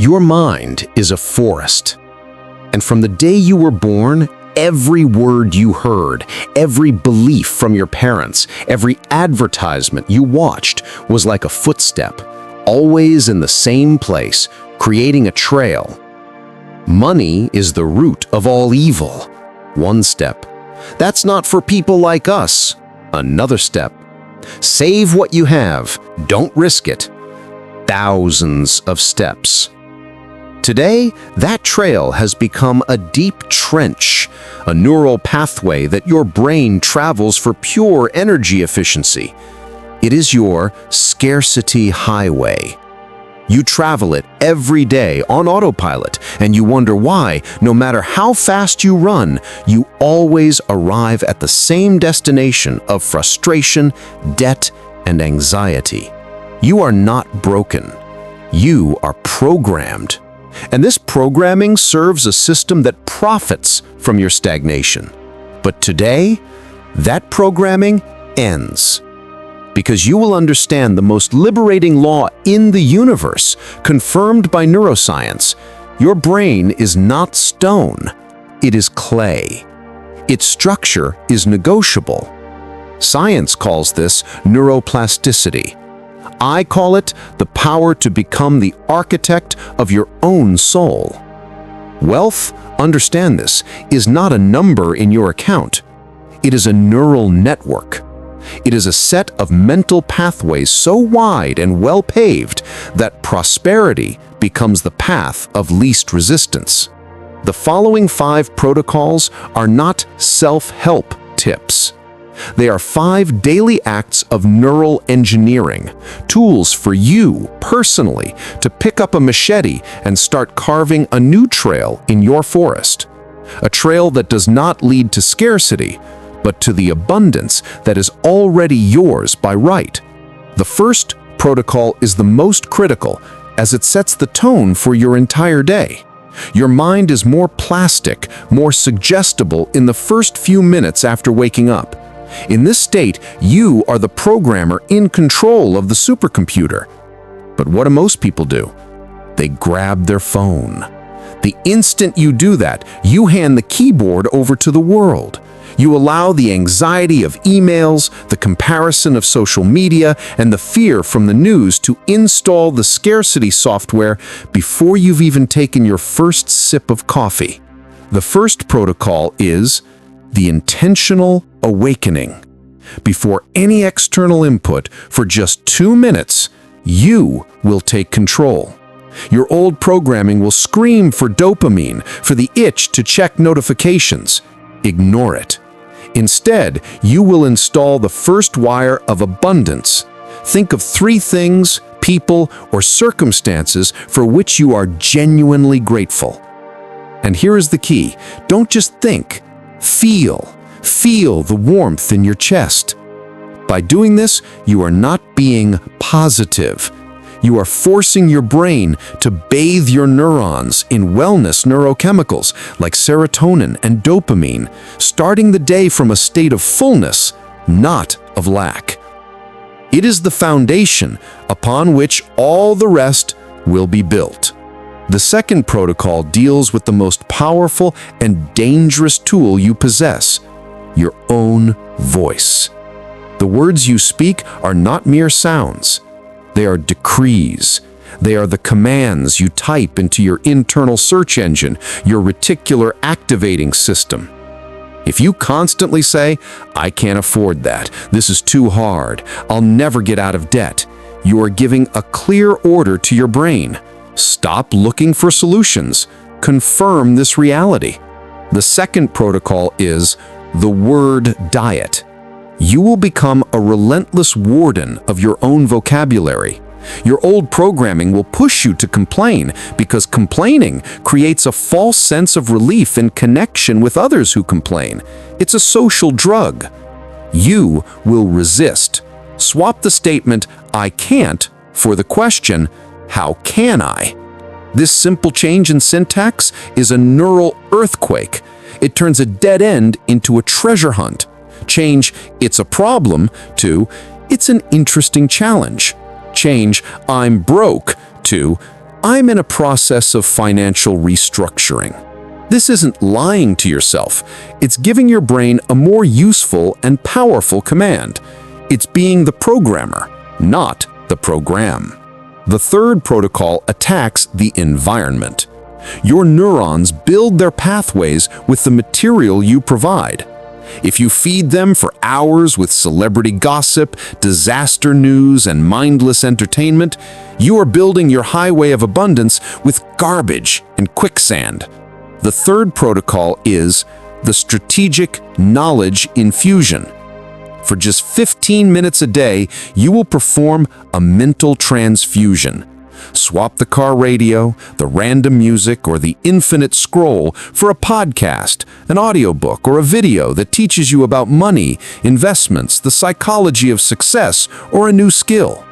Your mind is a forest. And from the day you were born, every word you heard, every belief from your parents, every advertisement you watched was like a footstep, always in the same place, creating a trail. Money is the root of all evil. One step. That's not for people like us. Another step. Save what you have. Don't risk it. Thousands of steps. Today, that trail has become a deep trench, a neural pathway that your brain travels for pure energy efficiency. It is your scarcity highway. You travel it every day on autopilot, and you wonder why, no matter how fast you run, you always arrive at the same destination of frustration, debt, and anxiety. You are not broken. You are programmed. And this programming serves a system that profits from your stagnation. But today, that programming ends. Because you will understand the most liberating law in the universe, confirmed by neuroscience. Your brain is not stone, it is clay. Its structure is negotiable. Science calls this neuroplasticity. I call it the power to become the architect of your own soul. Wealth, understand this, is not a number in your account. It is a neural network. It is a set of mental pathways so wide and well-paved that prosperity becomes the path of least resistance. The following 5 protocols are not self-help tips. They are 5 daily acts of neural engineering, tools for you, personally, to pick up a machete and start carving a new trail in your forest. A trail that does not lead to scarcity, but to the abundance that is already yours by right. The first protocol is the most critical, as it sets the tone for your entire day. Your mind is more plastic, more suggestible in the first few minutes after waking up. In this state, you are the programmer in control of the supercomputer. But what do most people do? They grab their phone. The instant you do that, you hand the keyboard over to the world. You allow the anxiety of emails, the comparison of social media, and the fear from the news to install the scarcity software before you've even taken your first sip of coffee. The first protocol is the intentional awakening. Before any external input, for just 2 minutes, you will take control. Your old programming will scream for dopamine, for the itch to check notifications. Ignore it. Instead, you will install the first wire of abundance. Think of 3 things, people, or circumstances for which you are genuinely grateful. And here is the key. Don't just think. Feel. Feel the warmth in your chest. By doing this, you are not being positive. You are forcing your brain to bathe your neurons in wellness neurochemicals like serotonin and dopamine, starting the day from a state of fullness, not of lack. It is the foundation upon which all the rest will be built. The second protocol deals with the most powerful and dangerous tool you possess, your own voice. The words you speak are not mere sounds. They are decrees. They are the commands you type into your internal search engine, your reticular activating system. If you constantly say, "I can't afford that, this is too hard, I'll never get out of debt," you are giving a clear order to your brain. Stop looking for solutions. Confirm this reality. The second protocol is the word diet. You will become a relentless warden of your own vocabulary. Your old programming will push you to complain because complaining creates a false sense of relief and connection with others who complain. It's a social drug. You will resist. Swap the statement, "I can't," for the question, "How can I?" This simple change in syntax is a neural earthquake. It turns a dead end into a treasure hunt. Change "it's a problem" to "it's an interesting challenge." Change "I'm broke" to I'm in a process of financial restructuring. This isn't lying to yourself. It's giving your brain a more useful and powerful command. It's being the programmer, not the program. The third protocol attacks the environment. Your neurons build their pathways with the material you provide. If you feed them for hours with celebrity gossip, disaster news, and mindless entertainment, you are building your highway of abundance with garbage and quicksand. The third protocol is the strategic knowledge infusion. For just 15 minutes a day, you will perform a mental transfusion. Swap the car radio, the random music, or the infinite scroll for a podcast, an audiobook, or a video that teaches you about money, investments, the psychology of success, or a new skill.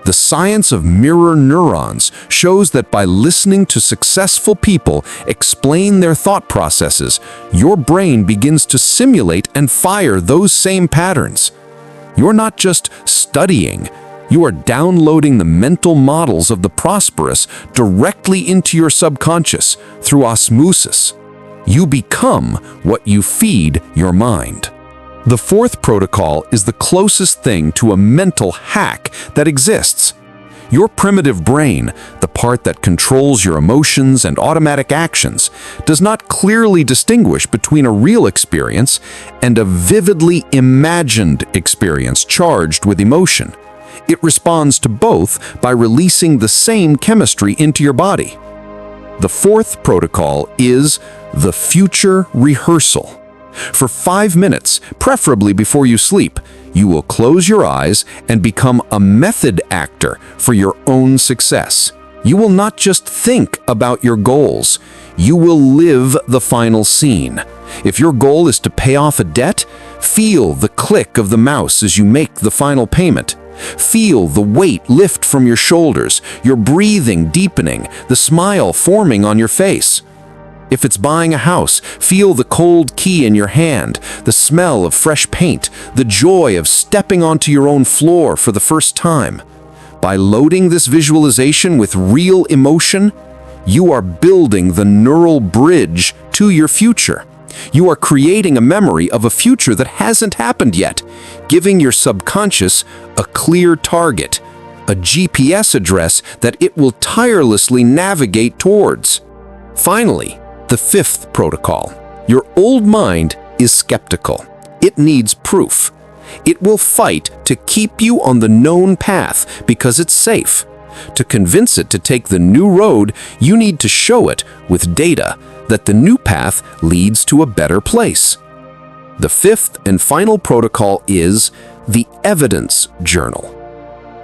The science of mirror neurons shows that by listening to successful people explain their thought processes, your brain begins to simulate and fire those same patterns. You're not just studying, you are downloading the mental models of the prosperous directly into your subconscious through osmosis. You become what you feed your mind. The fourth protocol is the closest thing to a mental hack that exists. Your primitive brain, the part that controls your emotions and automatic actions, does not clearly distinguish between a real experience and a vividly imagined experience charged with emotion. It responds to both by releasing the same chemistry into your body. The fourth protocol is the future rehearsal. For 5 minutes, preferably before you sleep, you will close your eyes and become a method actor for your own success. You will not just think about your goals, you will live the final scene. If your goal is to pay off a debt, feel the click of the mouse as you make the final payment. Feel the weight lift from your shoulders, your breathing deepening, the smile forming on your face. If it's buying a house, feel the cold key in your hand, the smell of fresh paint, the joy of stepping onto your own floor for the first time. By loading this visualization with real emotion, you are building the neural bridge to your future. You are creating a memory of a future that hasn't happened yet, giving your subconscious a clear target, a GPS address that it will tirelessly navigate towards. Finally, the fifth protocol. Your old mind is skeptical. It needs proof. It will fight to keep you on the known path because it's safe. To convince it to take the new road, you need to show it with data that the new path leads to a better place. The fifth and final protocol is the evidence journal.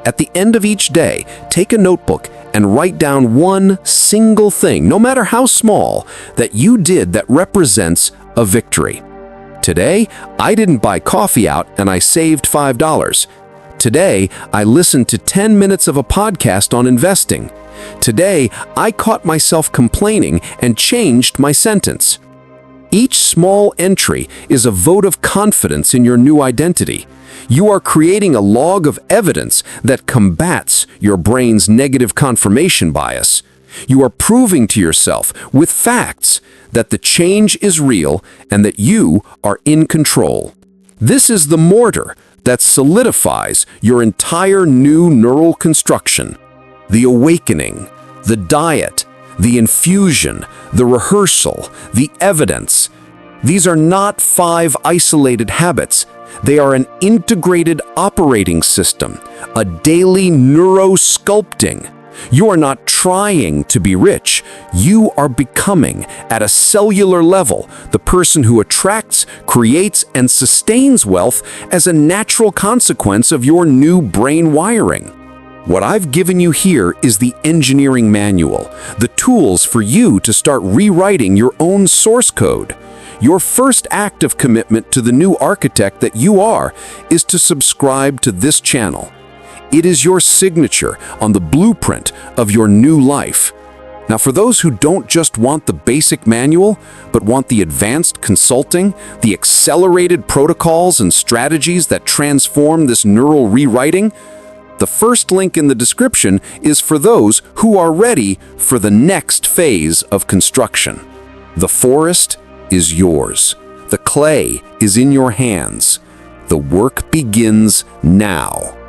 At the end of each day, take a notebook and write down one single thing, no matter how small, that you did that represents a victory. Today, I didn't buy coffee out and I saved $5. Today, I listened to 10 minutes of a podcast on investing. Today, I caught myself complaining and changed my sentence. Each small entry is a vote of confidence in your new identity. You are creating a log of evidence that combats your brain's negative confirmation bias. You are proving to yourself with facts that the change is real and that you are in control. This is the mortar that solidifies your entire new neural construction. The awakening, the diet, the infusion, the rehearsal, the evidence. These are not 5 isolated habits. They are an integrated operating system, a daily neurosculpting. You are not trying to be rich. You are becoming, at a cellular level, the person who attracts, creates, and sustains wealth as a natural consequence of your new brain wiring. What I've given you here is the engineering manual, the tools for you to start rewriting your own source code. Your first act of commitment to the new architect that you are is to subscribe to this channel. It is your signature on the blueprint of your new life. Now, for those who don't just want the basic manual, but want the advanced consulting, the accelerated protocols and strategies that transform this neural rewriting, The first link in the description is for those who are ready for the next phase of construction. The forest is yours. The clay is in your hands. The work begins now.